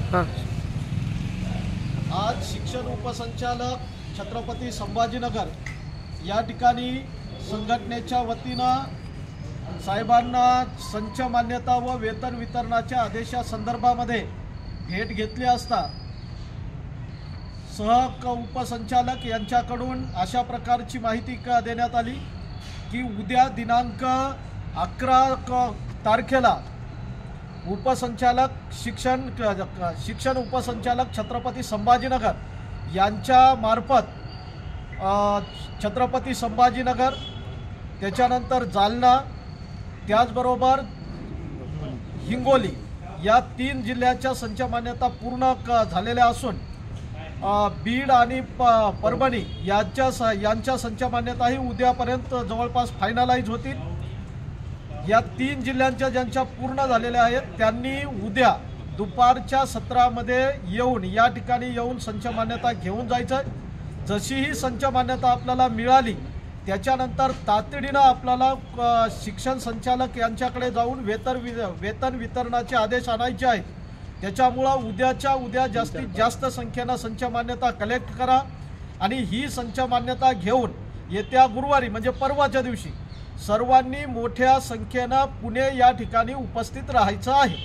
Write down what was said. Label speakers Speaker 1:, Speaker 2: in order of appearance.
Speaker 1: हां.
Speaker 2: आज शिक्षण उपसंचालक छत्रपती संभाजीनगर या ठिकाणी संघटनेच्या वतीनं साहेबांना संच मान्यता व वेतन वितरणाच्या आदेशासंदर्भामध्ये भेट घेतली असता उपसंचालक यांच्याकडून अशा प्रकारची माहिती देण्यात आली की उद्या दिनांक 11 तारखेला उपसंचालक शिक्षण उपसंचालक छत्रपती संभाजीनगर यांच्या मार्फत छत्रपती संभाजीनगर, त्याच्यानंतर जालना, त्याचबरोबर हिंगोली या 3 जिल्ह्याच्या संच मान्यता पूर्ण झालेल्या असून बीड आणि परभणी यांच्या संच मान्यताही उद्यापर्यंत जवळपास फायनलाइज होतील। या 3 जिल्ह्यांच्या ज्यांच्या पूर्ण झालेल्या आहेत त्यांनी उद्या दुपारच्या सत्रामध्ये येऊन या ठिकाणी येऊन संच मान्यता घेऊन जायचं। जशी ही संच मान्यता आपल्याला मिळाली त्याच्यानंतर तातडीनं आपल्याला शिक्षण संचालक यांच्याकडे जाऊन वेतन वितरणाचे आदेश आणायचे आहेत। त्याच्यामुळे उद्याच्या उद्या जास्तीत जास्त संख्येनं संच मान्यता कलेक्ट करा आणि ही संच मान्यता घेऊन येत्या गुरुवारी म्हणजे परवाच्या दिवशी सर्वांनी मोठ्या संख्येनं पुणे या ठिकाणी उपस्थित राहायचं आहे।